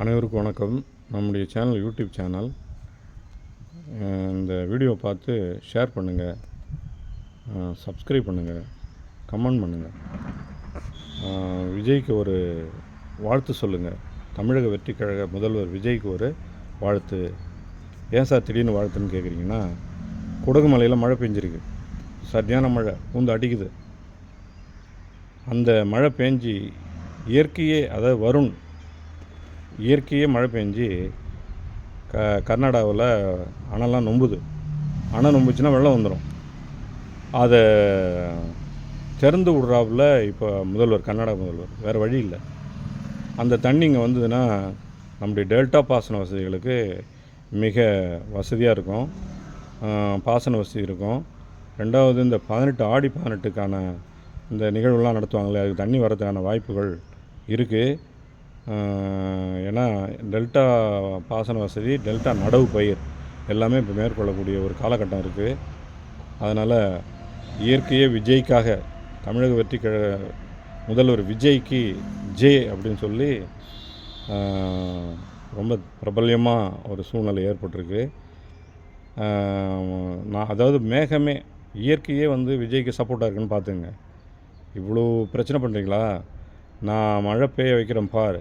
அனைவருக்கும் வணக்கம். நம்முடைய சேனல் யூடியூப் சேனல். இந்த வீடியோ பார்த்து ஷேர் பண்ணுங்கள், சப்ஸ்கிரைப் பண்ணுங்கள், கமெண்ட் பண்ணுங்கள். விஜய்க்கு ஒரு வாழ்த்து சொல்லுங்கள். தமிழக வெற்றி கழக முதல்வர் விஜய்க்கு ஒரு வாழ்த்து. ஏன் சார் திடீர்னு வாழ்த்துன்னு கேட்குறீங்கன்னா, குடகு மலையில் மழை பெஞ்சிருக்கு. சரியான மழை பூந்து அடிக்குது. அந்த மழை பெஞ்சி இயற்கையே, அதாவது வருண் இயற்கையே மழை பெஞ்சி கர்நாடகாவில் அணைலாம் நொம்புது. அணை நொம்புச்சுன்னா வெள்ளம் வந்துடும். அதை திறந்து விட்றாப்புல இப்போ முதல்வர், கர்நாடக முதல்வர். வேறு வழி இல்லை. அந்த தண்ணி இங்கே வந்ததுன்னா நம்முடைய டெல்டா பாசன வசதிகளுக்கு மிக வசதியாக இருக்கும். பாசன வசதி இருக்கும். ரெண்டாவது, இந்த 18 ஆடி 18க்கான இந்த நிகழ்வுலாம் நடத்துவாங்களே, அதுக்கு தண்ணி வரதுக்கான வாய்ப்புகள் இருக்குது. ஏன்னா டெல்டா பாசன வசதி, டெல்டா நடவு பயிர் எல்லாமே இப்போ மேற்கொள்ளக்கூடிய ஒரு காலகட்டம் இருக்குது. அதனால் இயற்கையே விஜய்க்காக, தமிழக வெற்றி கழக முதல்வர் விஜய்க்கு ஜே அப்படின்னு சொல்லி ரொம்ப பிரபல்யமாக ஒரு சூழ்நிலை ஏற்பட்டிருக்கு. அதாவது மேகமே இயற்கையே விஜய்க்கு சப்போர்ட்டாக இருக்குன்னு பார்த்துங்க. இவ்வளோ பிரச்சனை பண்ணுறீங்களா? நான் மழை பெய்ய வைக்கிறேன் பாரு,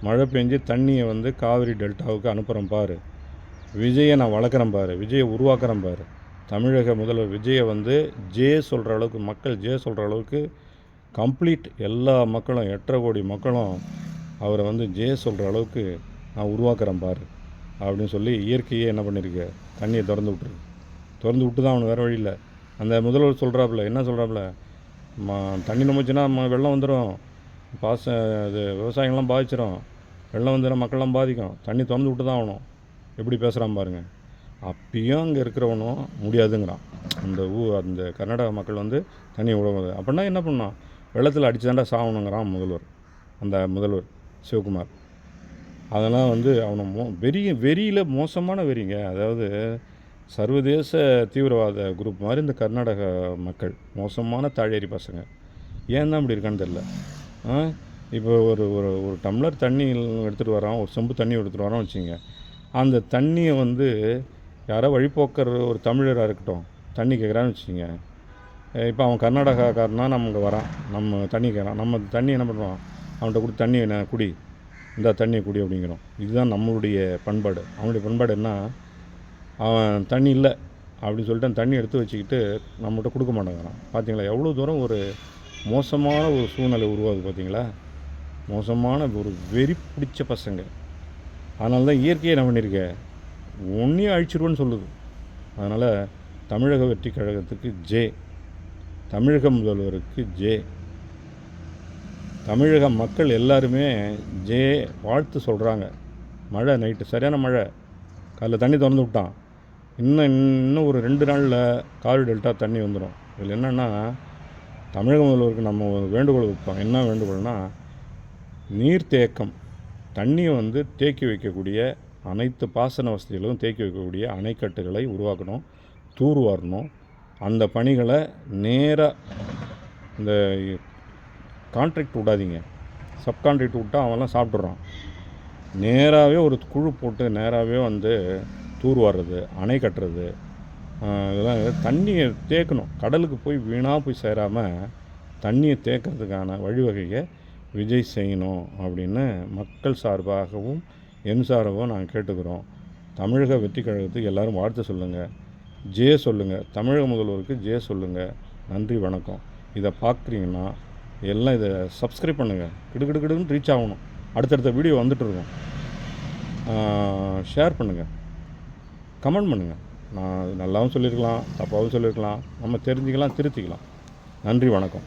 மழை பெஞ்சு தண்ணியை காவிரி டெல்டாவுக்கு அனுப்புகிறேன் பாரு, விஜயை நான் வளர்க்குறேன் பாரு, விஜயை உருவாக்குறேன் பாரு. தமிழக முதல்வர் விஜயை ஜே சொல்கிற அளவுக்கு, மக்கள் ஜே சொல்கிற அளவுக்கு கம்ப்ளீட் எல்லா மக்களும், 8.5 கோடி மக்களும் அவரை ஜே சொல்கிற அளவுக்கு நான் உருவாக்குறேன் பாரு அப்படின்னு சொல்லி இயற்கையே என்ன பண்ணியிருக்கு, தண்ணியை திறந்து விட்டுருக்கு. திறந்து விட்டு தான் அவனுக்கு வேறு வழி இல்லை. அந்த முதல்வர் சொல்கிறாப்புல, என்ன சொல்கிறாப்புல, தண்ணி நம்பிச்சுன்னா வெள்ளம் வந்துடும், இது விவசாயங்கள்லாம் பாதிச்சிடும், வெள்ளம் வந்துடும், மக்கள்லாம் பாதிக்கும், தண்ணி திறந்து விட்டு தான் ஆகணும். எப்படி பேசுகிறான் பாருங்கள். அப்பயும் அங்கே இருக்கிறவனும் முடியாதுங்கிறான். அந்த கர்நாடக மக்கள் தண்ணி விடுவது அப்படின்னா என்ன பண்ணான், வெள்ளத்தில் அடித்து தாண்டா சாகணுங்கிறான் முதல்வர், அந்த முதல்வர் சிவகுமார். அதெல்லாம் அவனை வெறியில் மோசமான வெறிங்க. அதாவது சர்வதேச தீவிரவாத குரூப் மாதிரி இந்த கர்நாடக மக்கள் மோசமான தாழேரி பசங்க. ஏன் தான் இப்படி இருக்கான்னு தெரில. இப்போ ஒரு ஒரு ஒரு டம்ளர் தண்ணி எடுத்துகிட்டு வரோம், ஒரு சொம்பு தண்ணி எடுத்துகிட்டு வரோம் வச்சுங்க. அந்த தண்ணியை யாரோ வழிபோக்கர் ஒரு தமிழராக இருக்கட்டும் தண்ணி கேட்குறான்னு வச்சுங்க. இப்போ அவன் கர்நாடகாக்காரனா நம்ம இங்கே வரான், நம்ம தண்ணி கேட்குறான். நம்ம தண்ணி என்ன பண்ணுறோம், அவன்கிட்ட கொடுத்து தண்ணி என்ன குடி, இந்த தண்ணியை குடி அப்படிங்கிறோம். இதுதான் நம்மளுடைய பண்பாடு. அவனுடைய பண்பாடு என்ன, அவன் தண்ணி இல்லை அப்படின்னு சொல்லிட்டு அந்த தண்ணி எடுத்து வச்சுக்கிட்டு நம்மகிட்ட கொடுக்க மாட்டேங்கிறான். பார்த்தீங்களா எவ்வளோ தூரம் ஒரு மோசமான ஒரு சூழ்நிலை உருவாகுது பார்த்தீங்களா? மோசமான ஒரு வெறி பிடிச்ச பசங்க. அதனால தான் இயற்கையை என்ன பண்ணியிருக்க, ஒன்றையும் அழிச்சிருவோன்னு சொல்லுது. அதனால் தமிழக வெற்றி கழகத்துக்கு ஜே, தமிழக முதல்வருக்கு ஜே, தமிழக மக்கள் எல்லாருமே ஜே வாழ்த்து சொல்கிறாங்க. மழை நைட்டு சரியான மழை, காலைல தண்ணி திறந்து விட்டான். இன்னும் ஒரு 2 நாளில் காவிரி டெல்டா தண்ணி வந்துடும். இதில் என்னென்னா, தமிழக முதல்வருக்கு நம்ம வேண்டுகோள் வைப்போம். என்ன வேண்டுகோள்னா, நீர்த்தேக்கம், தண்ணியை தேக்கி வைக்கக்கூடிய அனைத்து பாசன வசதிகளும் தேக்கி வைக்கக்கூடிய அணைக்கட்டுகளை உருவாக்கணும், தூர்வாரணும். அந்த பணிகளை நேராக இந்த கான்ட்ராக்ட் விடாதீங்க. சப்கான்ட்ராக்ட் விட்டால் அவன்லாம் சாப்பிட்றான். நேராகவே ஒரு குழு போட்டு நேராகவே தூர்வாடுறது, அணை கட்டுறது, இதெல்லாம் தண்ணியை தேக்கணும். கடலுக்கு போய் வீணாக போய் சேராமல் தண்ணியை தேக்கிறதுக்கான வழிவகையை விஜய் செய்யணும் அப்படின்னு மக்கள் சார்பாகவும் என் சார்பாகவும் நாங்கள் கேட்டுக்கிறோம். தமிழக வெற்றி கழகத்துக்கு எல்லோரும் வாழ்த்து சொல்லுங்கள், ஜே சொல்லுங்கள், தமிழக முதல்வருக்கு ஜே சொல்லுங்கள். நன்றி, வணக்கம். இதை பார்க்குறீங்கன்னா எல்லாம் இதை சப்ஸ்கிரைப் பண்ணுங்கள். கிடுக்கிடுன்னு ரீச் ஆகணும். அடுத்தடுத்த வீடியோ வந்துட்டுருக்கோம். ஷேர் பண்ணுங்கள், கமெண்ட் பண்ணுங்கள். நான் நல்லாவும் சொல்லியிருக்கலாம், தப்பாகவும் சொல்லியிருக்கலாம். நம்ம தெரிஞ்சுக்கலாம், திருத்திக்கலாம். நன்றி, வணக்கம்.